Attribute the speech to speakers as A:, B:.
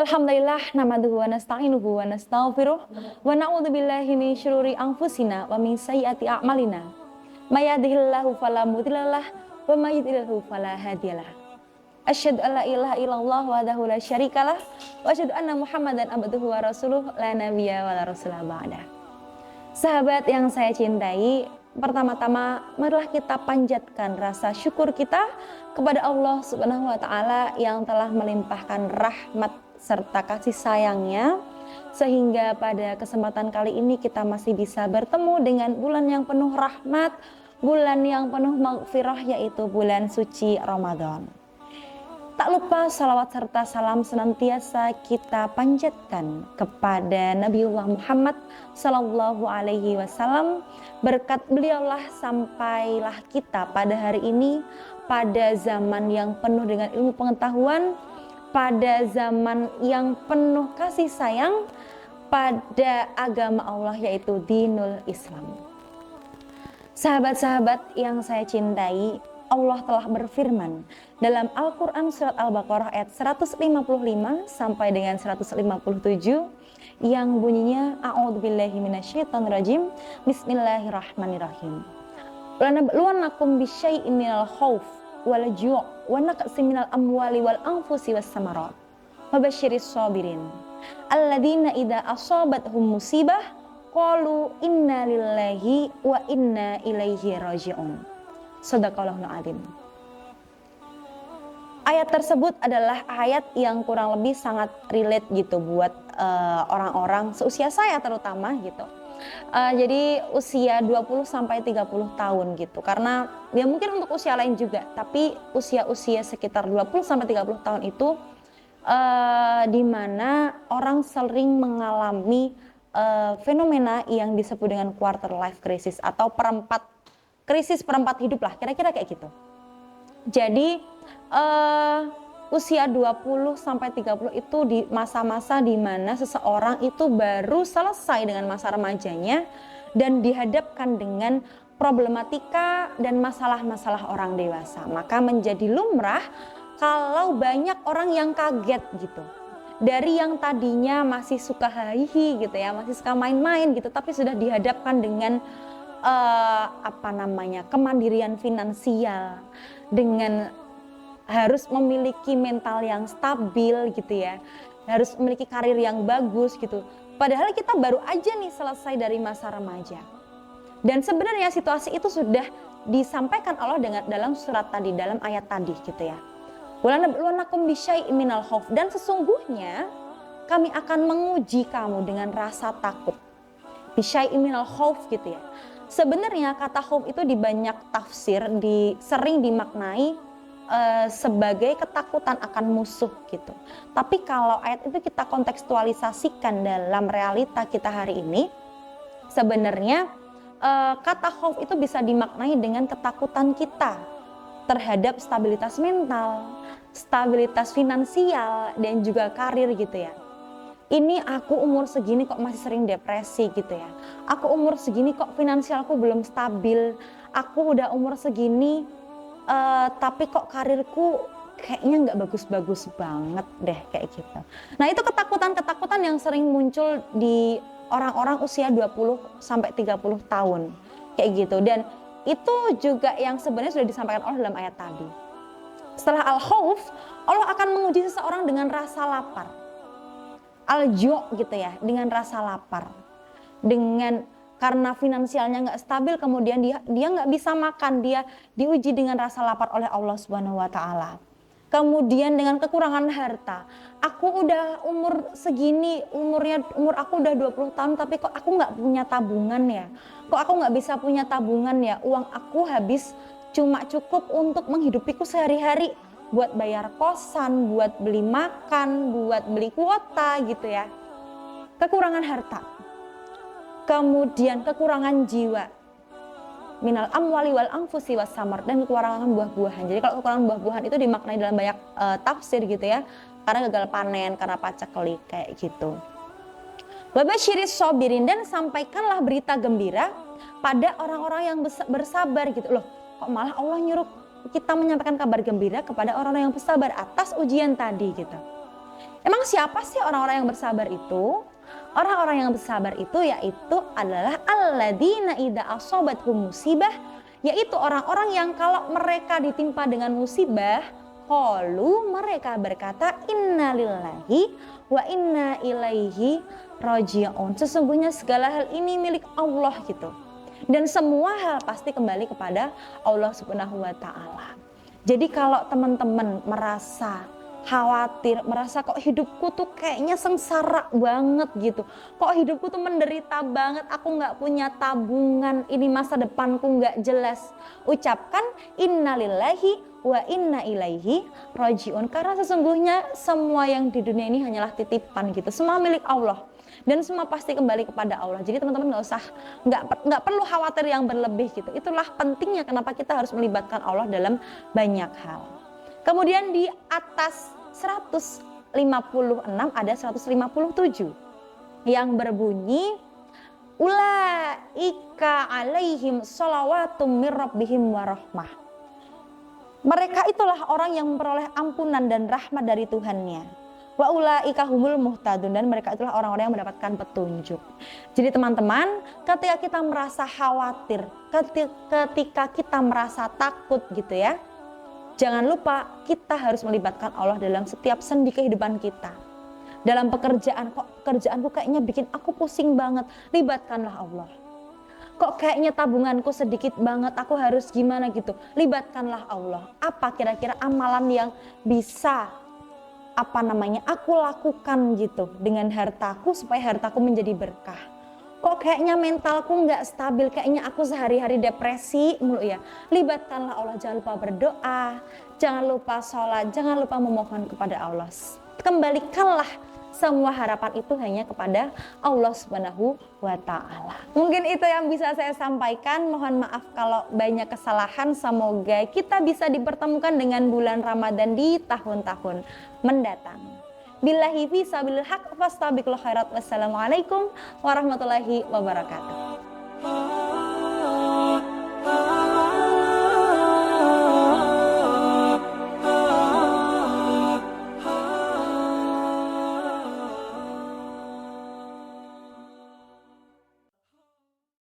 A: Innal hamdalillah nahmaduhu wa nasta'inuhu wa nastaghfiruh wa na'udzubillahi min syururi anfusina wa min sayyiati a'malina. May yahdihillahu fala mudhillalah wa may yudhlilhu fala hadiyalah. Asyhadu an la ilaha illallah wahdahu la syarikalah wa asyhadu anna Muhammadan abduhu wa rasuluh la nabiyya wa la rasula ba'da. Sahabat yang saya cintai, pertama-tama marilah kita panjatkan rasa syukur kita kepada Allah Subhanahu wa taala yang telah melimpahkan rahmat serta kasih sayangnya sehingga pada kesempatan kali ini kita masih bisa bertemu dengan bulan yang penuh rahmat, bulan yang penuh maghfirah, yaitu bulan suci Ramadan. Tak lupa salawat serta salam senantiasa kita panjatkan kepada Nabiullah Muhammad Sallallahu Alaihi Wasallam. Berkat beliaulah sampailah kita pada hari ini, pada zaman yang penuh dengan ilmu pengetahuan, pada zaman yang penuh kasih sayang, pada agama Allah yaitu dinul Islam. Sahabat-sahabat yang saya cintai, Allah telah berfirman dalam Al-Quran surat Al-Baqarah ayat 155 sampai dengan 157 yang bunyinya A'udzubillahi minasyaitonirrajim, Bismillahirrahmanirrahim. Lanabluwannakum bisyai'in minal khauf wal ju' wa naqsin minal amwali wal anfusi was samarat wa basyiris sabirin alladzina idza asabathum musibah qalu inna lillahi wa inna ilaihi raji'un. Shadaqallahul adzim. Ayat tersebut adalah ayat yang kurang lebih sangat relate gitu buat orang-orang seusia saya terutama gitu. Jadi usia 20 sampai 30 tahun gitu. Karena ya mungkin untuk usia lain juga, tapi usia-usia sekitar 20 sampai 30 tahun itu di mana orang sering mengalami fenomena yang disebut dengan quarter life crisis atau krisis perempat hidup lah, kira-kira kayak gitu. Jadi usia 20 sampai 30 itu di masa-masa di mana seseorang itu baru selesai dengan masa remajanya dan dihadapkan dengan problematika dan masalah-masalah orang dewasa. Maka menjadi lumrah kalau banyak orang yang kaget gitu. Dari yang tadinya masih suka hahihi gitu ya, masih suka main-main gitu, tapi sudah dihadapkan dengan kemandirian finansial, dengan harus memiliki mental yang stabil gitu ya, harus memiliki karir yang bagus gitu. Padahal kita baru aja nih selesai dari masa remaja. Dan sebenarnya situasi itu sudah disampaikan Allah dalam surat tadi, dalam ayat tadi gitu ya. Walanabluwannakum bisyai'in minal khauf, dan sesungguhnya kami akan menguji kamu dengan rasa takut. Bisyai'in minal khauf gitu ya. Sebenarnya kata khauf itu di banyak tafsir sering dimaknai sebagai ketakutan akan musuh gitu. Tapi kalau ayat itu kita kontekstualisasikan dalam realita kita hari ini, sebenarnya kata khauf itu bisa dimaknai dengan ketakutan kita terhadap stabilitas mental, stabilitas finansial, dan juga karir gitu ya. Ini aku umur segini kok masih sering depresi gitu ya. Aku umur segini kok finansialku belum stabil. Aku udah umur segini tapi kok karirku kayaknya nggak bagus-bagus banget deh kayak gitu. Nah itu ketakutan-ketakutan yang sering muncul di orang-orang usia 20 sampai 30 tahun kayak gitu. Dan itu juga yang sebenarnya sudah disampaikan Allah dalam ayat tadi. Setelah al-khauf, Allah akan menguji seseorang dengan rasa lapar. Al-ju' gitu ya, dengan rasa lapar, karena finansialnya nggak stabil, kemudian dia nggak bisa makan, dia diuji dengan rasa lapar oleh Allah Subhanahu Wa Taala. Kemudian dengan kekurangan harta, aku udah umur segini, umur aku udah 20 tahun, tapi kok aku nggak punya tabungan ya, kok aku nggak bisa punya tabungan ya, uang aku habis cuma cukup untuk menghidupiku sehari-hari, buat bayar kosan, buat beli makan, buat beli kuota gitu ya. Kekurangan harta. Kemudian kekurangan jiwa. Minal amwali wal anfusi was samar, dan kekurangan buah-buahan. Jadi kalau kekurangan buah-buahan itu dimaknai dalam banyak tafsir gitu ya. Karena gagal panen, karena paceklik kayak gitu. Wa basyiris sabirin, dan sampaikanlah berita gembira pada orang-orang yang bersabar gitu. Loh, kok malah Allah nyuruh kita menyampaikan kabar gembira kepada orang-orang yang bersabar atas ujian tadi gitu. Emang siapa sih orang-orang yang bersabar itu? Orang-orang yang bersabar itu yaitu adalah alladzina idza asobathum musibah, yaitu orang-orang yang kalau mereka ditimpa dengan musibah, qalu, mereka berkata innalillahi wa inna ilaihi raji'un. Sesungguhnya segala hal ini milik Allah gitu. Dan semua hal pasti kembali kepada Allah Subhanahu wa taala. Jadi kalau teman-teman merasa khawatir, merasa kok hidupku tuh kayaknya sengsara banget gitu, kok hidupku tuh menderita banget, aku nggak punya tabungan, ini masa depanku nggak jelas, ucapkan innalillahi wa inna ilaihi rajiun, karena sesungguhnya semua yang di dunia ini hanyalah titipan gitu, semua milik Allah dan semua pasti kembali kepada Allah. Jadi teman-teman nggak perlu khawatir yang berlebih gitu. Itulah pentingnya kenapa kita harus melibatkan Allah dalam banyak hal. Kemudian di atas 156 ada 157 yang berbunyi ulaika alaihim shalawatum mir rabbihim warahmah. Mereka itulah orang yang memperoleh ampunan dan rahmat dari Tuhannya. Wa ulaika humul muhtadun, dan mereka itulah orang-orang yang mendapatkan petunjuk. Jadi teman-teman, ketika kita merasa khawatir, ketika kita merasa takut gitu ya, jangan lupa kita harus melibatkan Allah dalam setiap sendi kehidupan kita. Dalam pekerjaan, kok pekerjaanku kayaknya bikin aku pusing banget, libatkanlah Allah. Kok kayaknya tabunganku sedikit banget, aku harus gimana gitu, libatkanlah Allah. Apa kira-kira amalan yang bisa aku lakukan gitu dengan hartaku supaya hartaku menjadi berkah. Kok kayaknya mentalku nggak stabil, kayaknya aku sehari-hari depresi mulu ya. Libatkanlah Allah, jangan lupa berdoa, jangan lupa sholat, jangan lupa memohon kepada Allah. Kembalikanlah semua harapan itu hanya kepada Allah Subhanahu wa taala. Mungkin itu yang bisa saya sampaikan. Mohon maaf kalau banyak kesalahan. Semoga kita bisa dipertemukan dengan bulan Ramadan di tahun-tahun mendatang. Billahi fi sabilil haq fastabiqul khairat. Wassalamualaikum warahmatullahi wabarakatuh.